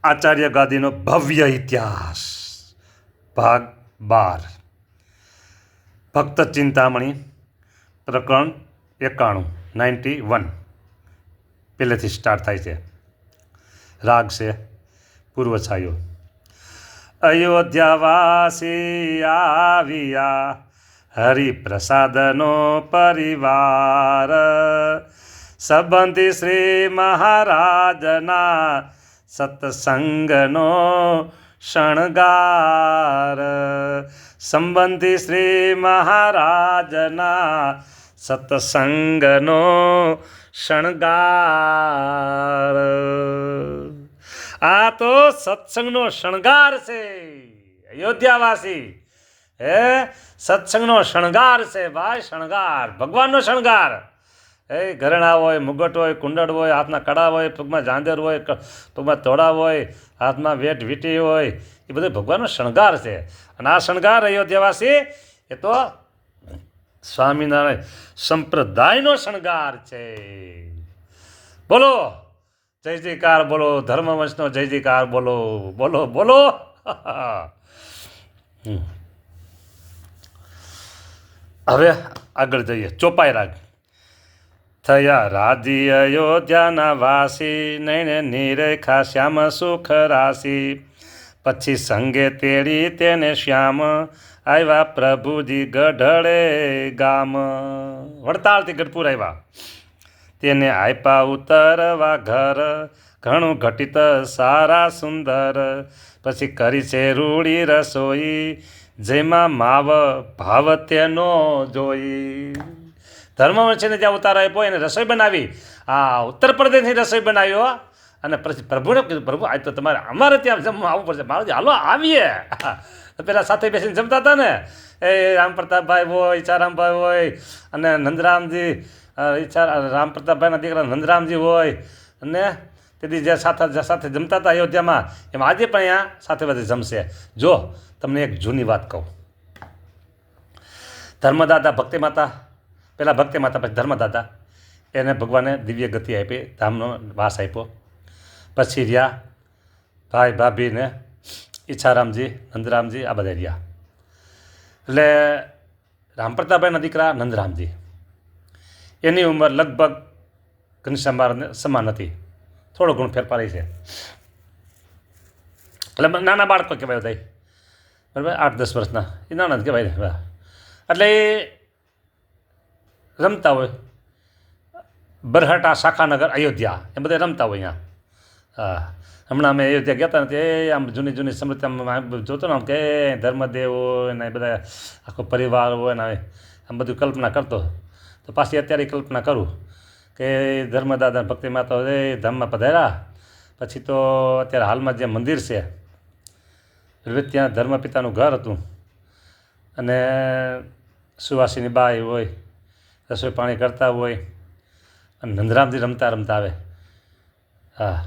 આચાર્ય ગાદીનો ભવ્ય ઇતિહાસ ભાગ 12 ભક્ત ચિંતામણી પ્રકરણ 91 પહેલેથી સ્ટાર્ટ થાય છે. રાગ છે પૂર્વ છાયો. અયોધ્યાવાસી આવ્યા હરિપ્રસાદનો પરિવાર, સંબંધી શ્રી મહારાજના સત્સંગનો શણગાર. સંબંધી શ્રી મહારાજના સત્સંગનો શણગાર. આ તો સત્સંગનો શણગાર છે. અયોધ્યાવાસી સત્સંગનો શણગાર છે ભાઈ. શણગાર ભગવાનનો શણગાર. ઘરેણા હોય, મુગટ હોય, કુંડળ હોય, હાથના કડા હોય, પગમાં ઝાંઝર હોય, પગમાં તોડા હોય, હાથમાં વેટ વીટી હોય, એ બધું ભગવાનનો શણગાર છે. અને આ શણગાર અયોધ્યાવાસી એ તો સ્વામિનારાયણ સંપ્રદાયનો શણગાર છે. બોલો જય જયકાર, બોલો ધર્મવંશનો જય જયકાર, બોલો બોલો બોલો. હવે આગળ જઈએ. ચોપાઈ રાગ. થયા રાજી અયોધ્યાના વાસી, નૈણે નિરેખા શ્યામ સુખ રાશી. પછી સંગે તેડી તેને શ્યામ, આવ્યા પ્રભુજી ગઢડે ગામ. વડતાલથી ગઢપુર આવ્યા. તેને આપ્યા ઉતરવા ઘર, ઘણું ઘટિત સારા સુંદર. પછી કરી છે રૂડી રસોઈ, જેમાં માવ ભાવ તેનો જોઈ. ધર્મવંશીને જ્યાં ઉતાર આપ્યો એને રસોઈ બનાવી. આ ઉત્તર પ્રદેશની રસોઈ બનાવ્યો. અને પછી પ્રભુને કીધું, પ્રભુ આજ તો તમારે અમારે ત્યાં જમવા આવવું પડશે. મારું હાલો આવીએ. પેલા સાથે બેસીને જમતા હતા ને, એ રામ પ્રતાપભાઈ હોય, ઈચ્છારામભાઈ હોય, અને નંદરામજી, રામ પ્રતાપભાઈના દીકરા નંદરામજી હોય, અને તેથી જે સાથે જમતા હતા અયોધ્યામાં, એમ આજે પણ અહીંયા સાથે બધે જમશે. જો તમને એક જૂની વાત કહું. ધર્મદાદા ભક્તિ માતા, પહેલાં ભક્તિ માતા પછી ધર્મદાદા, એને ભગવાને દિવ્ય ગતિ આપી, ધામનો વાસ આપ્યો. પછી રહ્યા ભાઈ ભાભીને ઈચ્છારામજી, નંદરામજી, આ બધા રહ્યા. એટલે રામ પ્રતાપભાઈના દીકરા નંદરામજી, એની ઉંમર લગભગ ઘનશ્યામ મહારાજને સમાન હતી. થોડો ઘણો ફેરફાર છે. એટલે નાના બાળકો કહેવાય બધા, બરાબર, 8-10 વર્ષના એ નાના જ કહેવાય. એટલે એ રમતા હોય બરહટા, શાખાનગર, અયોધ્યા, એ બધા રમતા હોય અહીંયા. હા, હમણાં અમે અયોધ્યા ગયા હતા ને, તે આમ જૂની જૂની સ્મૃતિ આમ જોતો ને, આમ કે ધર્મદેવ હોય ને, બધા આખો પરિવાર હોય ને, આમ બધું કલ્પના કરતો. તો પાછી અત્યારે કલ્પના કરું કે ધર્મદાદા ભક્તિ માતા એ ધામમાં પધાર્યા. પછી તો અત્યારે હાલમાં જે મંદિર છે, ત્યાં ધર્મપિતાનું ઘર હતું. અને સુવાસીની બાઈ હોય, રસોઈ પાણી કરતા હોય, અને નંદરામજી રમતા રમતા આવે. હા,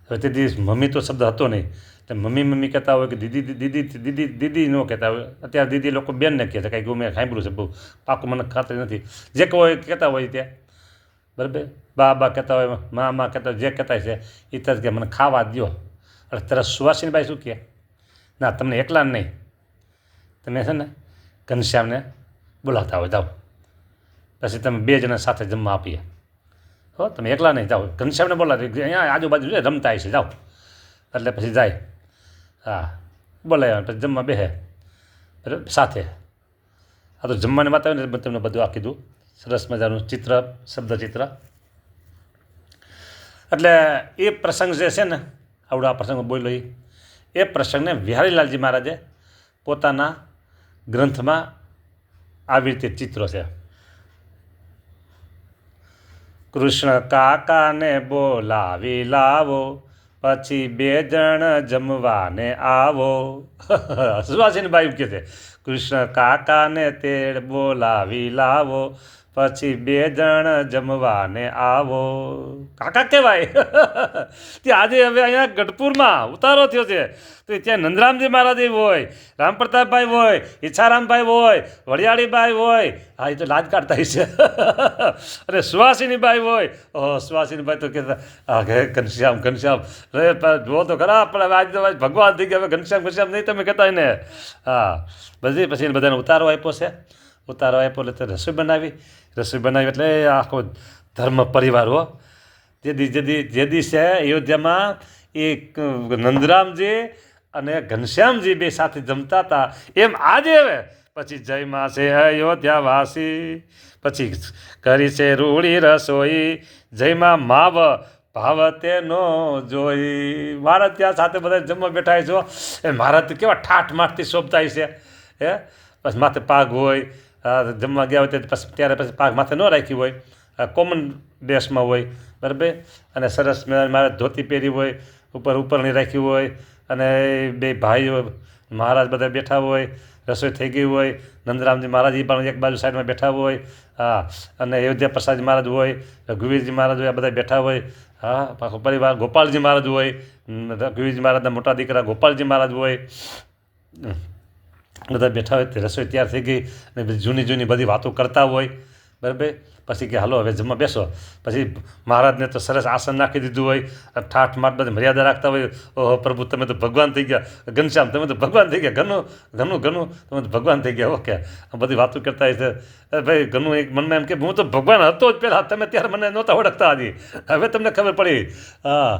હવે તેથી મમ્મી તો શબ્દ હતો નહીં, એટલે મમ્મી કહેતા હોય કે દીદી દીદી દીદી દીદી ન કહેતા હોય. અત્યારે દીદી લોકો બેનને કહે છે, કાંઈ મેં સાંભળ્યું છે, બહુ પાકું મને ખાતરી નથી. જે કહો એ કહેતા હોય ત્યાં, બરાબર. બા કહેતા હોય, મા કહેતા હોય, જે કહેતા છે એ તરત કે મને ખાવા દો. એટલે તરત સુવાસીની બાઈ શું કહે, ના તમને એકલા નહીં, તમે છે ને ઘનશ્યામને બોલાવતા હોય, જાઓ. પછી તમે 2 જણા સાથે જમવા આપીએ. હો, તમે એકલા નહીં, જાઓ ઘનશ્યામને બોલાવી, અહીંયા આજુબાજુ રમતા છે, જાઓ. એટલે પછી જાય. હા, બોલાવ્યા પછી જમવા બેસે, બરાબર, સાથે. આ તો જમવાની વાત આવે ને, તમને બધું આ કીધું. સરસ મજાનું ચિત્ર, શબ્દ ચિત્ર. એટલે એ પ્રસંગ જે છે ને, આવડો આ પ્રસંગ બોલ્યો, એ પ્રસંગને વિહારીલાલજી મહારાજે પોતાના ગ્રંથમાં આવી રીતે ચિત્રો છે. કૃષ્ણ કાકાને બોલાવી લાવો, પછી 2 જણ જમવાને આવો. સુવાસીની બાઈ કહે છે, કૃષ્ણ કાકાને તેડ બોલાવી લાવો, પછી 2 જણ જમવાને આવો. કાકા કહેવાય. ત્યાં આજે હવે અહીંયા ગઢપુરમાં ઉતારો થયો છે તો ત્યાં નંદરામજી મહારાજ હોય, રામપ્રતાપભાઈ હોય, ઈચ્છારામભાઈ હોય, વડિયાળીભાઈ હોય. હા, એ તો લાજ કાઢતા છે. અરે સુહાસિનીભાઈ હોય. ઓહ, સુહાસિનીભાઈ તો કહેતા ઘનશ્યામ ઘનશ્યામ જુઓ તો ખરા, પણ હવે આજ તો ભગવાન થઈ ગયા, હવે ઘનશ્યામ ઘનશ્યામ નહીં તમે કહેતા એને. હા, પછી બધાને ઉતારો આપ્યો છે. ઉતારો આપ્યો એટલે રસોઈ બનાવી એટલે આખો ધર્મ પરિવાર હો. જે દિવસે અયોધ્યામાં એ નંદરામજી અને ઘનશ્યામજી બે સાથે જમતા હતા એમ આજે હવે પછી જય માં છે અયોધ્યાવાસી, પછી કરી છે રૂડી રસોઈ, જયમાં માવ ભાવ તેનો જોઈ. મહારાજ ત્યાં સાથે બધા જમવા બેઠા છો. એ મહારાજ કેવા ઠાઠ માઠથી શોભતા છે. હે, પછી માથે પાઘ હોય, જમવા ગયા હોય ત્યારે પછી પાઘ માથે ન રાખી હોય, કોમન ડ્રેસમાં હોય, બરાબર. અને સરસ મહારાજ ધોતી પહેરી હોય, ઉપરની રાખી હોય, અને બે ભાઈઓ મહારાજ બધા બેઠા હોય, રસોઈ થઈ ગઈ હોય, નંદરામજી મહારાજ એ પણ એક બાજુ સાઈડમાં બેઠા હોય. હા, અને અયોધ્યા પ્રસાદજી મહારાજ હોય, રઘુવીરજી મહારાજ હોય, આ બધા બેઠા હોય. હા, પાછો પરિવાર ગોપાલજી મહારાજ હોય, રઘુવીરજી મહારાજના મોટા દીકરા ગોપાલજી મહારાજ હોય, બધા બેઠા હોય. તે રસોઈ તૈયાર થઈ ગઈ અને બધી જૂની બધી વાતો કરતા હોય, બરાબર. પછી કે હાલો હવે જમવા બેસો. પછી મહારાજને તો સરસ આસન નાખી દીધું હોય, ઠાઠ માઠ બધી મર્યાદા રાખતા હોય. ઓહો પ્રભુ, તમે તો ભગવાન થઈ ગયા. ઘનશ્યામ, તમે તો ભગવાન થઈ ગયા. ઘનું તમે તો ભગવાન થઈ ગયા. ઓકે, આ બધી વાતો કરતા હોય છે. ભાઈ ઘનું એક મનમાં એમ કે હું તો ભગવાન હતો જ પહેલાં, તમે ત્યારે મને નહોતા ઓળખતા હજી, હવે તમને ખબર પડી. હા,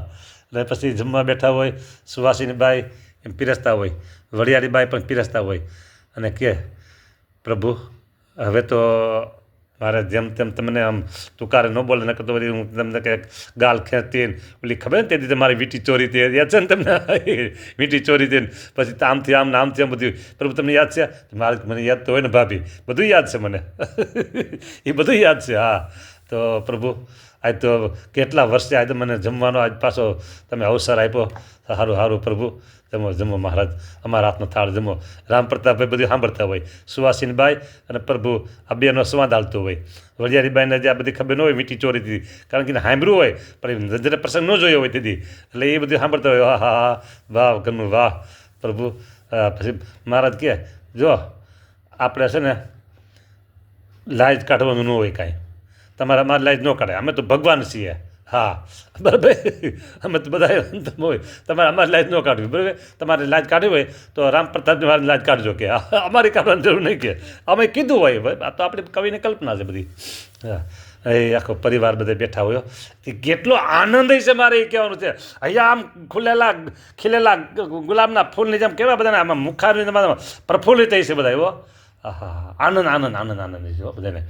એટલે પછી જમવા બેઠા હોય. સુવાસિનીબાઈ એમ પીરસતા હોય, વડિયાળીબાઈ પણ પીરસતા હોય, અને કે પ્રભુ હવે તો મારે જેમ તેમ તમને આમ તુકારે ન બોલે, નકર તો બધી હું તમને કંઈક ગાલ ખેંચતી ઓલી ખબર ને તેથી મારી વીંટી ચોરી હતી, યાદ છે ને તમને? વીંટી ચોરી હતી પછી આમથી આમ ને આમથી આમ બધું. પ્રભુ તમને યાદ છે? મારે મને યાદ તો હોય ને ભાભી, બધું યાદ છે મને. એ બધું યાદ છે. હા, તો પ્રભુ આજ તો કેટલા વર્ષે આજ મને જમવાનો આજ પાછો તમે અવસર આપ્યો. સારું પ્રભુ, જમો મહારાજ, અમારા હાથનો થાળ જમો. રામપ્રતાપભાઈ બધું સાંભળતા હોય, સુવાસિનબાઈ અને પ્રભુ આ બેનો સંવાદ હાલતો હોય. વડિયાળીબાઈને જે આ બધી ખબર ન હોય વીંટી ચોરી હતી, કારણ કે સાંભળ્યું હોય પણ નજરે પ્રસંગ ન જોયો હોય તેથી, એટલે એ બધું સાંભળતા હોય. હા, વાહ ઘરનું વાહ પ્રભુ. પછી મહારાજ કહે જો આપણે છે ને લાજ કાઢવાનું ન હોય કાંઈ, અમારે લાજ ન કાઢે, અમે તો ભગવાન છીએ. હા, બરાબર. અમે તો બધા હોય, તમારે અમારી લાજ ન કાઢવી, બરાબર. તમારે લાજ કાઢવી હોય તો રામપ્રતાપની મારી લાજ કાઢજો કે અમારી કાઢવાની જરૂર નહીં કે અમે કીધું હોય. ભાઈ આ તો આપણી કવિની કલ્પના છે બધી. હા, એ આખો પરિવાર બધા બેઠા હોય. કેટલો આનંદ છે મારે એ કહેવાનું છે. અહીંયા આમ ખીલેલા ગુલાબના ફૂલની જેમ કેવા બધાને આમાં મુખારની પ્રફુલ્લિત છે બધા. એવો હા, આનંદ છે બધાને.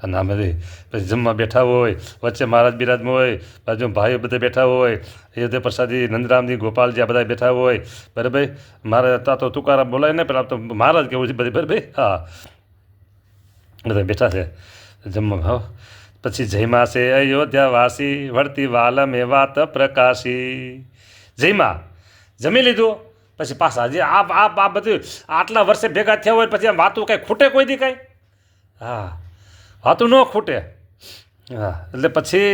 અને આ બધી પછી જમવા બેઠા હોય, વચ્ચે મહારાજ બિરાજમાં હોય, બાજુ ભાઈઓ બધા બેઠા હોય, અયોધ્યા પ્રસાદી, નંદરામજી, ગોપાલજી આ બધા બેઠા હોય, બરાબર. મારે તો તુકારામ બોલાય ને પેલા તો મહારાજ કેવું છે બધી, બરાબર. હા, બધા બેઠા છે જમવા. હા, પછી જયમાં છે અયોધ્યાવાસી, વળતી વાલમ એ વાત પ્રકાશી. જયમાં જમી લીધું પછી પાછા જે આ બધું આટલા વર્ષે ભેગા થયા હોય પછી આમ વાતું કાંઈ ખૂટે કોઈ દી કાંઈ? હા, વાતું ન ખૂટે. હા, એટલે પછી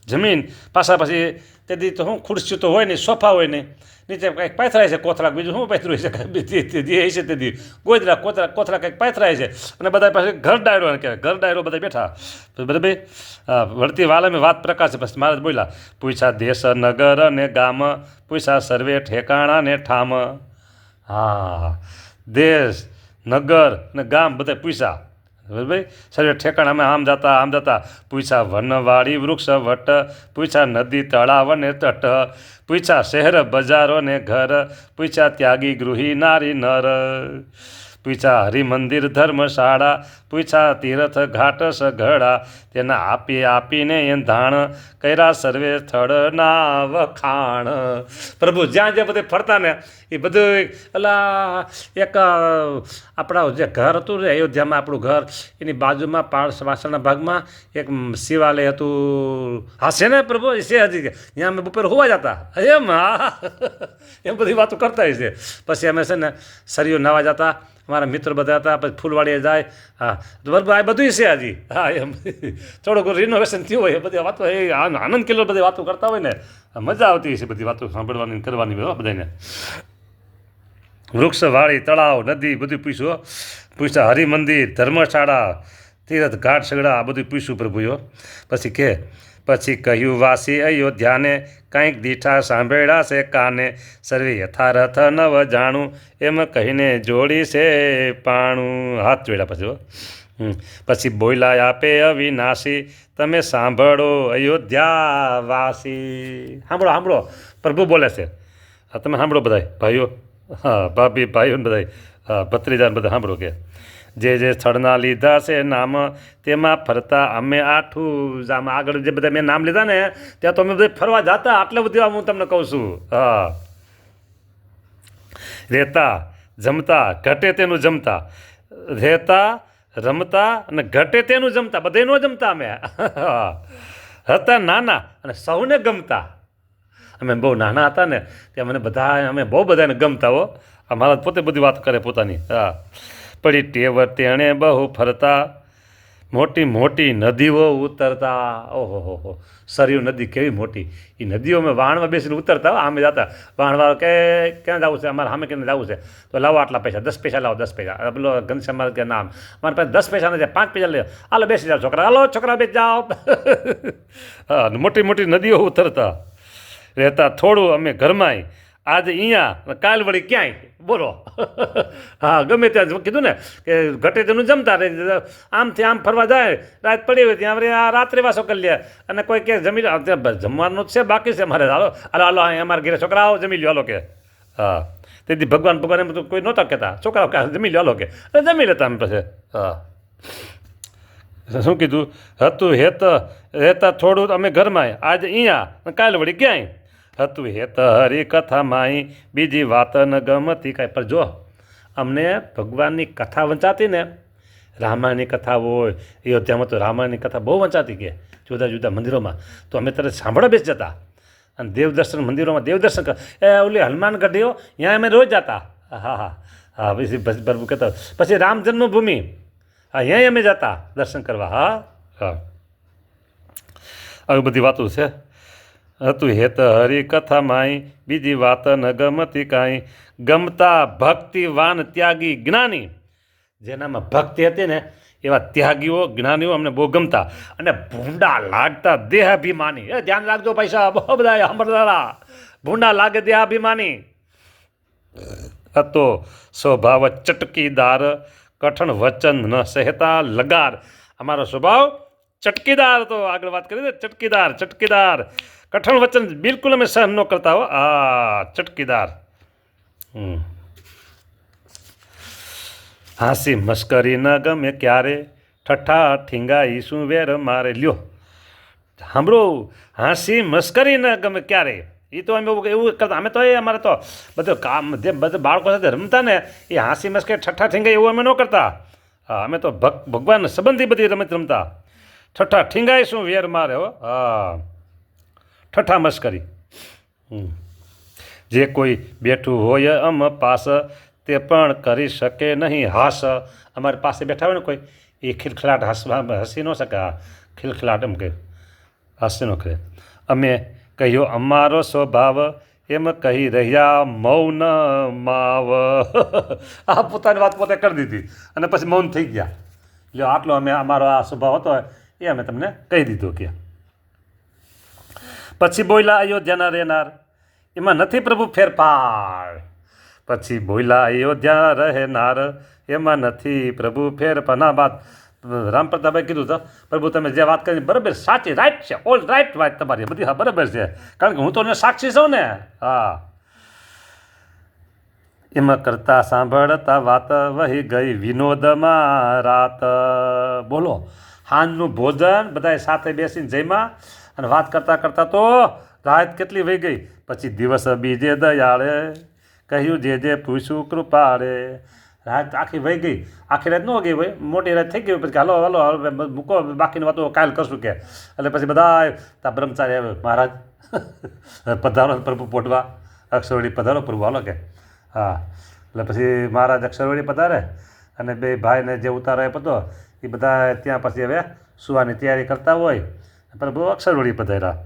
જમીન પાછા પછી તે દી તો શું ખુરશી તો હોય નહીં, સોફા હોય નહીં, નીચે કંઈક પાથરાય છે કોથળા, બીજું શું પાથરું છે કાંઈ છે તે દી ગોદરા કોથળા કંઈક પાથરાય છે. અને બધા પાસે ઘર ડાયરો કહેવાય, ઘર ડાયરો બધા બેઠા, બરાબર. વળતી વાલમે વાત પ્રકાશ. પછી મહારાજ બોલ્યા, પૂછ્યા દેશ નગર અને ગામ, પૂછ્યા સર્વે ઠેકાણા ને ઠામ. હા, દેશ નગર ને ગામ બધા પૂછ્યા, બરાબર. સર્વે ઠેકાણા આમ જતા પૂછ્યા વનવાળી વૃક્ષ વટ, પૂછ્યા નદી તળાવ ને તટ, પૂછ્યા શહેર બજારો ને ઘર, પૂછ્યા ત્યાગી ગૃહી નારી નર, પૂછ્યા હરિમંદિર ધર્મશાળા, પૂછ્યા તીર્થ ઘાટ સઘળા, તેના આપીને ધાણ, કર્યા સર્વે સ્થળના વખાણ. પ્રભુ જ્યાં જ્યાં બધે ફરતા ને એ બધું એટલે એક આપણા જે ઘર હતું ને અયોધ્યામાં આપણું ઘર, એની બાજુમાં પાછળના ભાગમાં એક શિવાલય હતું. હા, છે ને પ્રભુ, છે હજી. ત્યાં અમે બપોર હોવા જતા એમ. હા, એમ બધી વાતો કરતા હોય છે. પછી અમે છે ને સરિયો નાવા જતા મારા મિત્રો બધા હતા. પછી ફૂલવાડીએ જાય. હા તો બરાબર આ બધું છે હજી. હા એમ થોડુંક રિનોવેશન થયું હોય એ બધી વાતો એ આનંદ કિલ્લો બધી વાતો કરતા હોય ને મજા આવતી હશે બધી વાતો સાંભળવાની કરવાની બધાને. વૃક્ષ વાળી તળાવ નદી બધું પૂછ્યા હરિમંદિર ધર્મશાળા તીરથ ઘાટ સગડા આ બધું પૂછ્યું પ્રભુઓ. પછી કહ્યું વાસી અયોધ્યાને કંઈક દીઠા સાંભળ્યા છે કાને સર્વે યથારથ નવ જાણું એમ કહીને જોડી છે પાણું. હાથ જોડ્યા પછી બોલ્યા આપે અવિનાશી તમે સાંભળો અયોધ્યા વાસી. સાંભળો પ્રભુ બોલે છે. હા તમે સાંભળો બધા ભાઈઓ. હા ભાભી ભાઈઓ ને બધા. હા ભત્રીજા બધા સાંભળો કે જે સ્થળના લીધા છે નામ તેમાં ફરતા અમે આઠું આમ આગળ જે બધા મેં નામ લીધા ને ત્યાં તો અમે બધા ફરવા જતા. આટલે બધી હું તમને કહું છું. હા રહેતા જમતા ઘટે તેનું જમતા રહેતા રમતા અને ઘટે તેનું જમતા બધે ન જમતા અમે. હતા નાના અને સૌને ગમતા. અમે બહુ નાના હતા ને ત્યાં મને બધા અમે બહુ બધાને ગમતા હો. અમારા પોતે બધી વાત કરે પોતાની. હા પડી ટેવ તેણે બહુ ફરતા મોટી મોટી નદીઓ ઉતરતા. ઓહો સરયુ નદી કેવી મોટી. એ નદીઓ અમે વાણમાં બેસીને ઉતરતા. આમે જતા વાણવાળો કે ક્યાં જવું છે અમારે સામે ક્યાં જવું છે તો લાવો આટલા પૈસા 10 પૈસા લાવો 10 પૈસા. પેલો ઘનશ્યામ મારે કે નામ મારે પાસે 10 પૈસા નથી 5 પૈસા લે હાલો બેસી જાઓ છોકરા હાલો છોકરા બેસી જાઓ. હા મોટી મોટી નદીઓ ઉતરતા રહેતા થોડું અમે ઘરમાંય આજ અહીંયા કાલ વળી ક્યાંય બોલો. હા ગમે ત્યાં કીધું ને કે ઘટે તેનું જમતા આમથી આમ ફરવા જાય રાત પડી હોય ત્યાં આ રાત્રે વાસો કરી લે અને કોઈ કે જમી જમવાનું જ છે બાકી છે મારે હાલો હાલો હાલો અમારા ઘરે છોકરા આવો જમી લો હાલો કે. હા તેથી ભગવાન એમ તો કોઈ નહોતા કહેતા છોકરાઓ જમી લો હાલો કે જમી લેતા અમે પછી. હા શું કીધું હતું રહેતા થોડું અમે ઘરમાં આજ અહીંયા કાલ વળી ક્યાંય હતું હેત હરી કથામાં બીજી વાત ન ગમતી કાંઈ. પણ જો અમને ભગવાનની કથા વંચાતી ને રામાયણની કથા હોય અયોધ્યામાં તો રામાયણની કથા બહુ વંચાતી કે જુદા જુદા મંદિરોમાં તો અમે તરત સાંભળવા બેસી જતા. અને દેવદર્શન મંદિરોમાં દેવદર્શન ઓલી હનુમાન ગઢીઓ ત્યાં અમે રોજ જતા. હા હા હા પછી પ્રભુ કહેતા પછી રામ જન્મભૂમિ હા અહીંયા અમે જતા દર્શન કરવા. હા હા આવી બધી વાતો છે. હતું હેત હરી કથામાંય બીજી વાત ન ગમતી કાંઈ ગમતા ભક્તિવાન ત્યાગી જ્ઞાની. જેનામાં ભક્તિ હતી ને એવા ત્યાગીઓ જ્ઞાનીઓ અમને બહુ ગમતા. અને ભૂંડા લાગતા દેહાભિમાની. એ ધ્યાન રાખજો પૈસા બહુ બધા સાંભળતા ભૂંડા લાગે દેહાભિમાની. હતો સ્વભાવ ચટકીદાર કઠણ વચન ન સહેતા લગાર. અમારો સ્વભાવ ચટકીદાર હતો. આગળ વાત કરી ચટકીદાર કઠણ વચન બિલકુલ અમે સહન ન કરતા હો. આ ચટકીદાર. હાંસી મસ્કરી ન ગમે ક્યારે ઠઠ્ઠા ઠીંગાઈ શું વેર મારે. લ્યો સાંભળો હાંસી મસ્કરી ન ગમે ક્યારે. એ તો અમે એવું કરતા. અમે તો એ અમારે તો બધું કામ જે બધા બાળકો સાથે રમતા ને એ હાંસી મસ્કરી ઠઠ્ઠા ઠીંગાઈ એવું અમે ન કરતા. હા અમે તો ભગવાન સંબંધી બધી રમત રમતા. ઠઠ્ઠા ઠીંગાઈ શું વેર મારે હો. હા ઠઠ્ઠા મસ્કરી. જે કોઈ બેઠું હોય અમ પાસ તે પણ કરી શકે નહીં હાસ. અમારી પાસે બેઠા હોય ને કોઈ એ ખિલખિલાટ હસી ન શકે. ખિલખિલાટ એમ કે હાસ્ય ન કરે. અમે કહ્યું અમારો સ્વભાવ એમ કહી રહ્યા મૌન માવ. આ પોતાની વાત પોતે કરી દીધી અને પછી મૌન થઈ ગયા. લ્યો આટલો અમે અમારો આ સ્વભાવ હતો એ અમે તમને કહી દીધું કે. પછી બોલ્યા અયોધ્યાના રહેનાર એમાં નથી પ્રભુ ફેરફાર. પછી બોલ્યા અયોધ્યા રહેનાર એમાં નથી પ્રભુ ફેરફાર. ના બાદ રામ પ્રતાપભાઈ કીધું તો પ્રભુ તમે જે વાત કરી બરાબર સાચી રાઈટ છે ઓલ રાઈટ વાત તમારી બધી. હા બરાબર છે કારણ કે હું તો સાક્ષી છું ને. હા એમાં કરતા સાંભળતા વાત વહી ગઈ વિનોદમાં રાત. બોલો સાંજનું ભોજન બધાએ સાથે બેસીને જમ્યા અને વાત કરતાં તો રાત કેટલી વહી ગઈ. પછી દિવસ બીજે દયાળે કહ્યું જે પૂછ્યું કૃપાળે. રાત આખી વહી ગઈ. આખી રાત ન ગઈ ભાઈ મોટી રાત થઈ ગઈ. પછી હાલો મૂકો બાકીની વાતો કાલ કરશું કે. એટલે પછી બધા તા બ્રહ્મચારી આવે મહારાજ પધારો પ્રભુ પોટવા અક્ષરવડી પધારો પ્રભુ હાલો કે. હા એટલે પછી મહારાજ અક્ષરવડી પધારે અને બે ભાઈને જે ઉતારો એ પતો એ બધા ત્યાં પછી હવે સુવાની તૈયારી કરતા હોય. પ્રભુ અક્ષરવડી પધાર્યા.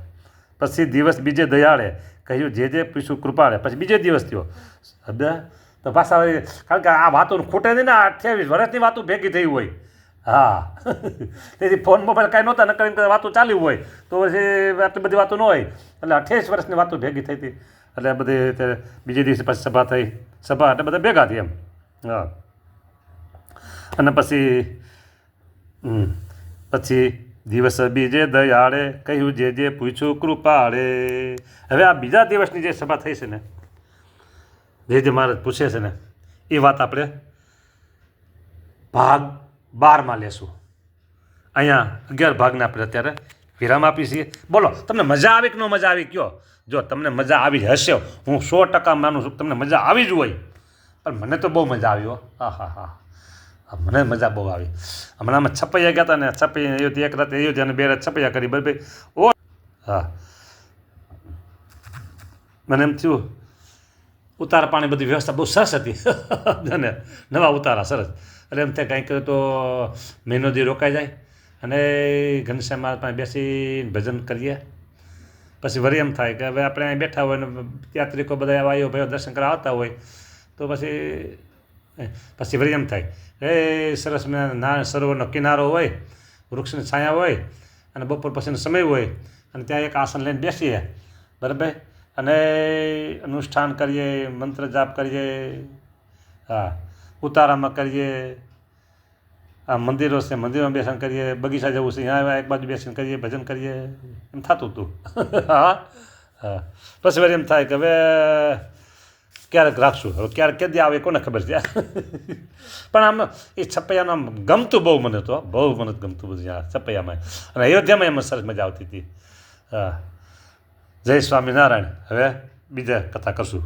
પછી દિવસ બીજે દયાળે કહ્યું જે પૂછ્યું કૃપાળે. પછી બીજે દિવસ થયો તો પાછા કારણ કે આ વાતો ખૂટે નહીં ને 28 વર્ષની વાતો ભેગી થઈ હોય. હા તેથી ફોન મોબાઈલ કાંઈ નહોતા ન કરીને વાતો ચાલી હોય તો પછી આટલી બધી વાતો ન હોય એટલે 28 વર્ષની વાતો ભેગી થઈ હતી. એટલે બધી બીજે દિવસે પછી સભા થઈ. સભા એટલે બધા ભેગા થઈ એમ. હા અને પછી દિવસ બીજે દયાળે કહ્યું જે પૂછ્યું કૃપાળે. હવે આ બીજા દિવસની જે સભા થઈ છે ને જે મહારાજ પૂછે છે ને એ વાત આપણે ભાગ 12માં લેશું. અહીંયા 11 ભાગને આપણે અત્યારે વિરામ આપી છીએ. બોલો તમને મજા આવી કે ન મજા આવી કયો? જો તમને મજા આવી જ હશે, હું 100% માનું છું તમને મજા આવી જ હોય. પણ મને તો બહુ મજા આવી હો. હા મને મજા બહુ આવી. હમણાં અમે છપૈયા ગયા હતા ને છપૈયા અયોધ્યા એક રાતે અયોધ્યા અને 2 રાત છપૈયા કરી બરાબર. ઓ હા મને એમ થયું ઉતારા પાણી બધી વ્યવસ્થા બહુ સરસ હતી અને નવા ઉતારા સરસ. એટલે એમ થાય કંઈક તો મહિનો દી રોકાઈ જાય અને ઘનશ્યામ મહારાજ પાસે બેસીને ભજન કરીએ. પછી વળી એમ થાય કે હવે આપણે અહીં બેઠા હોય ને યાત્રિકો બધા વાયો ભાઈઓ દર્શન કરવા આવતા હોય તો પછી વળી એમ થાય એ સરસ ના સરોવરનો કિનારો હોય, વૃક્ષની છાયા હોય અને બપોર પછીનો સમય હોય અને ત્યાં એક આસન લઈને બેસીએ બરાબર અને અનુષ્ઠાન કરીએ, મંત્ર જાપ કરીએ. હા ઉતારામાં કરીએ. આ મંદિરો છે મંદિરોમાં બેસન કરીએ, બગીચા જવું છે ત્યાં એક બાજુ બેસીને કરીએ, ભજન કરીએ, એમ થતું હતું. હા પછી વળી એમ થાય કે હવે ક્યારેક રાખશું, હવે ક્યારેક કેદી આવે કોને ખબર છે. પણ આમ એ છપૈયાનું આમ ગમતું બહુ મને તો બહુ મને ગમતું બધું ત્યાં છપૈયામાં અને અયોધ્યામાં એમાં સરસ મજા આવતી હતી. હા જય સ્વામિનારાયણ. હવે બીજા કથા કરશું.